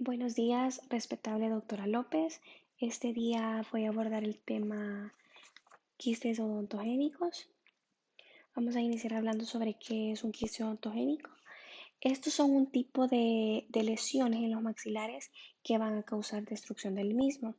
Buenos días, respetable doctora López. Este día voy a abordar el tema quistes odontogénicos. Vamos a iniciar hablando sobre qué es un quiste odontogénico. Estos son un tipo de lesiones en los maxilares que van a causar destrucción del mismo.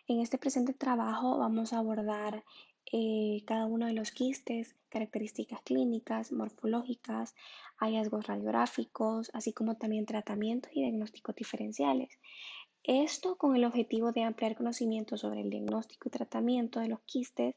En este presente trabajo vamos a abordar cada uno de los quistes, características clínicas, morfológicas, hallazgos radiográficos, así como también tratamientos y diagnósticos diferenciales. Esto con el objetivo de ampliar conocimiento sobre el diagnóstico y tratamiento de los quistes,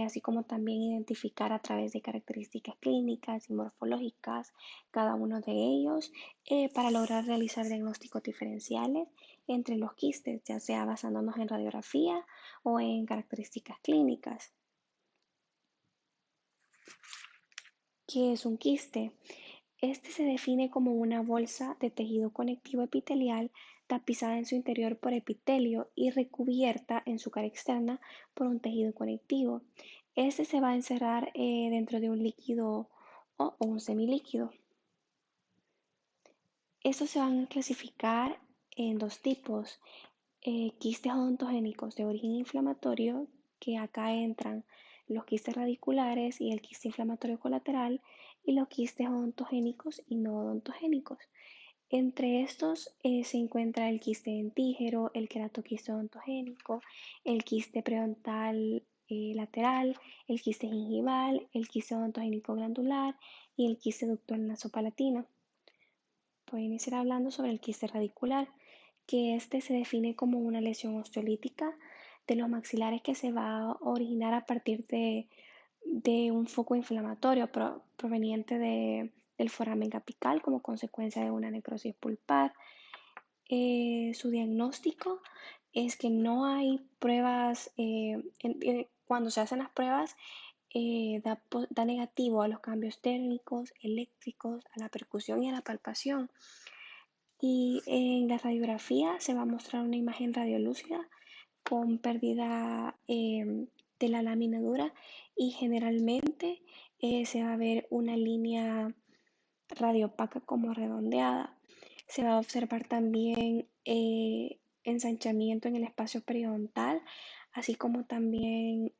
así como también identificar a través de características clínicas y morfológicas cada uno de ellos para lograr realizar diagnósticos diferenciales entre los quistes, ya sea basándonos en radiografía o en características clínicas. ¿Qué es un quiste? Este se define como una bolsa de tejido conectivo epitelial tapizada en su interior por epitelio y recubierta en su cara externa por un tejido conectivo. Este se va a encerrar dentro de un líquido o un semilíquido. Estos se van a clasificar en dos tipos: quistes odontogénicos de origen inflamatorio, que acá entran los quistes radiculares y el quiste inflamatorio colateral, y los quistes odontogénicos y no odontogénicos. Entre estos se encuentra el quiste dentígero, el queratoquiste odontogénico, el quiste periodontal lateral, el quiste gingival, el quiste odontogénico glandular y el quiste ductal nasopalatino. Voy a iniciar hablando sobre el quiste radicular, que este se define como una lesión osteolítica de los maxilares que se va a originar a partir de un foco inflamatorio proveniente del foramen apical como consecuencia de una necrosis pulpar. Su diagnóstico es que no hay pruebas, cuando se hacen las pruebas, da negativo a los cambios térmicos, eléctricos, a la percusión y a la palpación. Y en la radiografía se va a mostrar una imagen radiolúcida con pérdida de la lámina dura, y generalmente se va a ver una línea radiopaca como redondeada. Se va a observar también ensanchamiento en el espacio periodontal, así como también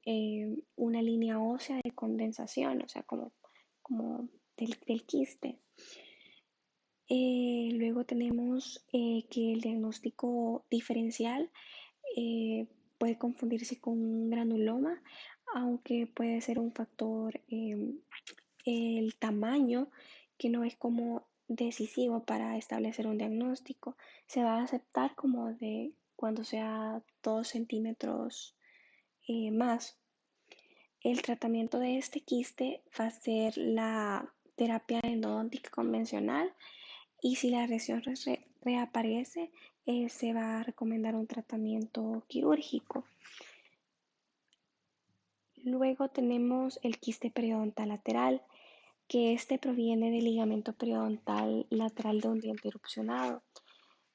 una línea ósea de condensación, o sea, como del quiste. Luego tenemos que el diagnóstico diferencial puede confundirse con un granuloma, aunque puede ser un factor el tamaño, que no es como decisivo para establecer un diagnóstico. Se va a aceptar como de cuando sea 2 centímetros más. El tratamiento de este quiste va a ser la terapia endodóntica convencional, y si la lesión reaparece, se va a recomendar un tratamiento quirúrgico. Luego tenemos el quiste periodontal lateral, que este proviene del ligamento periodontal lateral de un diente erupcionado.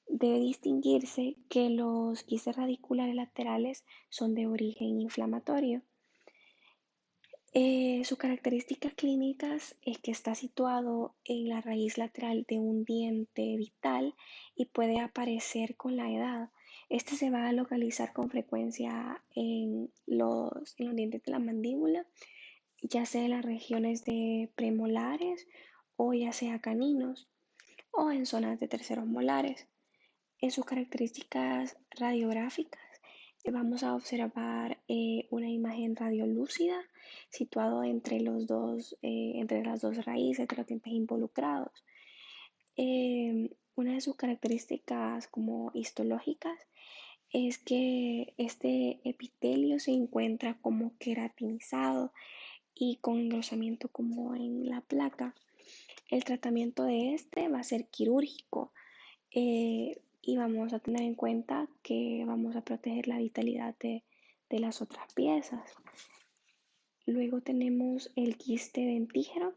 Debe distinguirse que los quistes radiculares laterales son de origen inflamatorio. Sus características clínicas es que está situado en la raíz lateral de un diente vital y puede aparecer con la edad. Este se va a localizar con frecuencia en los dientes de la mandíbula, ya sea en las regiones de premolares o ya sea caninos, o en zonas de terceros molares. En sus características radiográficas vamos a observar una imagen radiolúcida situado entre las dos raíces de los dientes involucrados. Una de sus características como histológicas es que este epitelio se encuentra como queratinizado y con engrosamiento como en la placa. El tratamiento de este va a ser quirúrgico, y vamos a tener en cuenta que vamos a proteger la vitalidad de las otras piezas. Luego tenemos el quiste dentígero,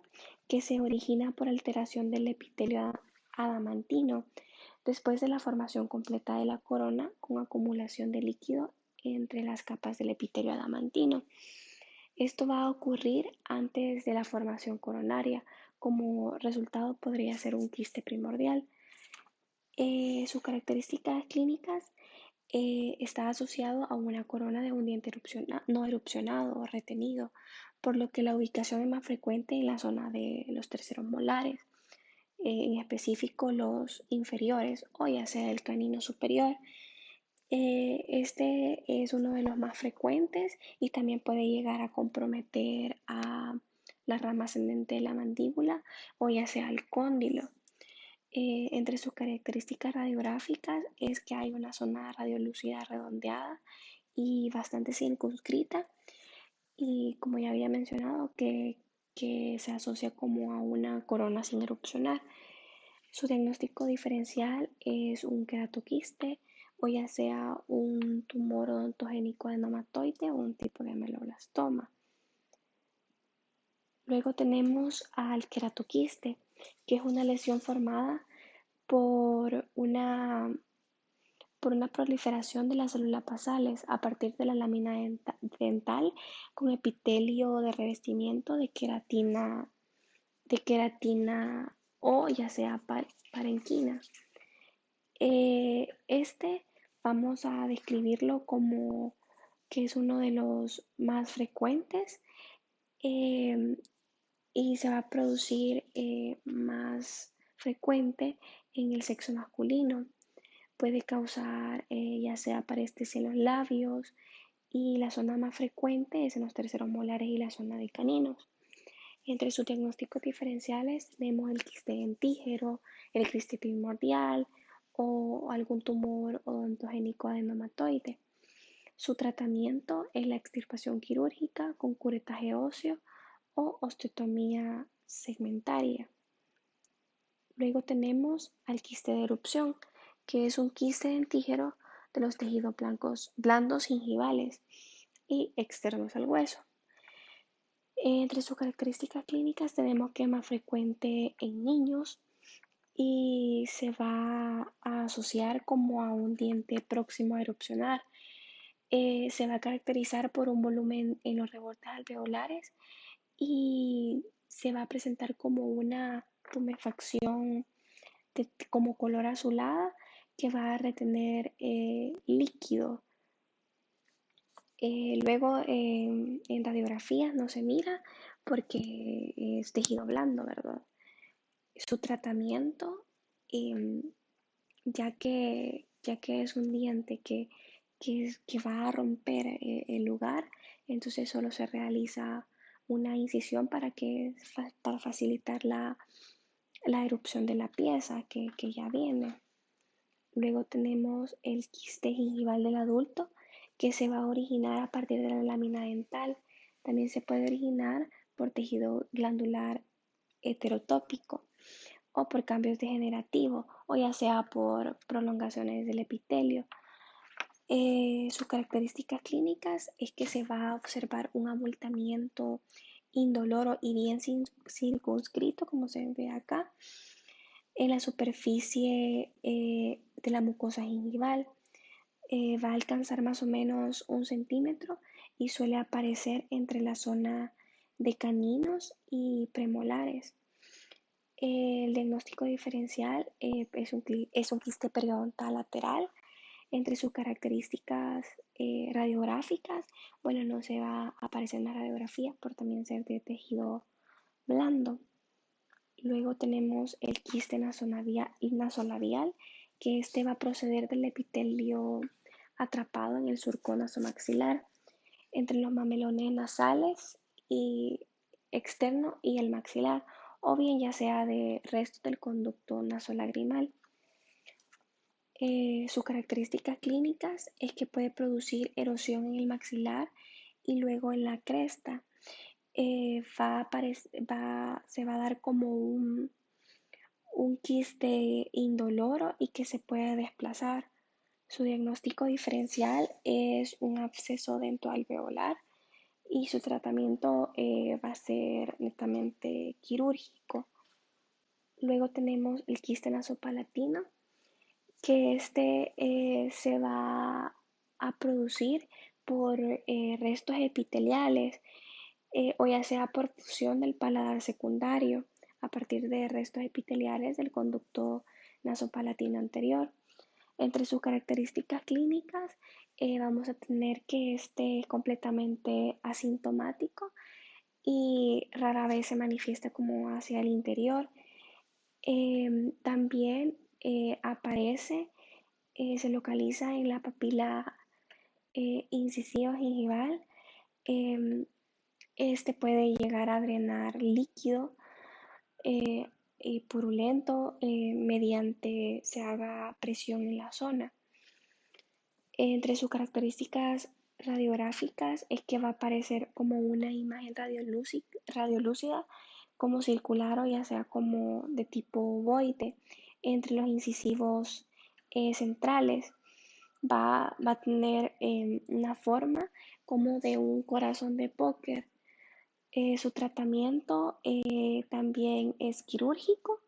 que se origina por alteración del epitelio adamantino después de la formación completa de la corona, con acumulación de líquido entre las capas del epitelio adamantino. Esto va a ocurrir antes de la formación coronaria. Como resultado podría ser un quiste primordial. Sus características clínicas está asociado a una corona de un diente no erupcionado o retenido, por lo que la ubicación es más frecuente en la zona de los terceros molares, en específico los inferiores o ya sea el canino superior. Este es uno de los más frecuentes y también puede llegar a comprometer a la rama ascendente de la mandíbula o ya sea el cóndilo. Entre sus características radiográficas es que hay una zona radiolúcida redondeada y bastante circunscrita y como ya había mencionado que se asocia como a una corona sin erupcionar. Su diagnóstico diferencial es un queratoquiste o ya sea un tumor odontogénico adenomatoide o un tipo de ameloblastoma. Luego tenemos al queratoquiste, que es una lesión formada por una, por una proliferación de las células basales a partir de la lámina dental con epitelio de revestimiento de queratina o ya sea parenquima. Este vamos a describirlo como que es uno de los más frecuentes eh, y se va a producir más frecuente en el sexo masculino. Puede causar ya sea parestesia en los labios y la zona más frecuente es en los terceros molares y la zona de caninos. Entre sus diagnósticos diferenciales tenemos el quiste dentígero, el quiste primordial o algún tumor odontogénico adenomatoide. Su tratamiento es la extirpación quirúrgica con curetaje óseo o osteotomía segmentaria. Luego tenemos al quiste de erupción, que es un quiste dentígero de los tejidos blandos gingivales y externos al hueso. Entre sus características clínicas tenemos que es más frecuente en niños y se va a asociar como a un diente próximo a erupcionar. Se va a caracterizar por un volumen en los rebordes alveolares y se va a presentar como una tumefacción como color azulada que va a retener líquido. Luego en radiografías no se mira porque es tejido blando, ¿verdad? Su tratamiento, em, ya que es un diente que va a romper el lugar, entonces solo se realiza una incisión para facilitar la erupción de la pieza que ya viene. Luego tenemos el quiste gingival del adulto que se va a originar a partir de la lámina dental. También se puede originar por tejido glandular heterotópico o por cambios degenerativos o ya sea por prolongaciones del epitelio. Sus características clínicas es que se va a observar un abultamiento indoloro y bien circunscrito, como se ve acá, en la superficie de la mucosa gingival. Va a alcanzar más o menos 1 centímetro y suele aparecer entre la zona de caninos y premolares. El diagnóstico diferencial es un quiste periodontal lateral. Entre sus características radiográficas, bueno, no se va a aparecer en la radiografía por también ser de tejido blando. Luego tenemos el quiste nasolabial, que este va a proceder del epitelio atrapado en el surco nasomaxilar, entre los mamelones nasales y externo y el maxilar, o bien ya sea de restos del conducto nasolagrimal. Sus características clínicas es que puede producir erosión en el maxilar y luego en la cresta. Se va a dar como un quiste indoloro y que se puede desplazar. Su diagnóstico diferencial es un absceso dentoalveolar y su tratamiento va a ser netamente quirúrgico. Luego tenemos el quiste nasopalatino, que se va a producir por restos epiteliales o ya sea por fusión del paladar secundario a partir de restos epiteliales del conducto nasopalatino anterior. Entre sus características clínicas vamos a tener que esté completamente asintomático y rara vez se manifiesta como hacia el interior. También aparece, se localiza en la papila incisiva gingival. Em, este puede llegar a drenar líquido eh, purulento mediante se haga presión en la zona. Entre sus características radiográficas es que va a aparecer como una imagen radiolúcida, como circular o ya sea como de tipo ovoide entre los incisivos centrales. Va a tener una forma como de un corazón de póker. Su tratamiento también es quirúrgico.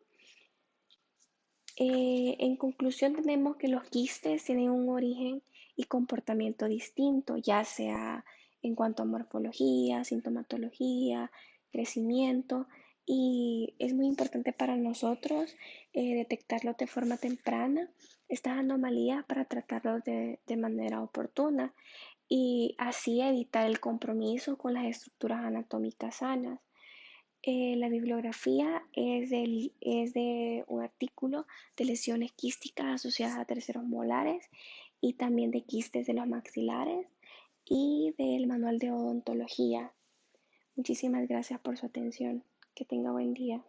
En conclusión, tenemos que los quistes tienen un origen y comportamiento distinto, ya sea en cuanto a morfología, sintomatología, crecimiento, y es muy importante para nosotros detectarlos de forma temprana, estas anomalías, para tratarlos de manera oportuna y así evitar el compromiso con las estructuras anatómicas sanas. La bibliografía es de un artículo de lesiones quísticas asociadas a terceros molares y también de quistes de los maxilares y del manual de odontología. Muchísimas gracias por su atención. Que tenga buen día.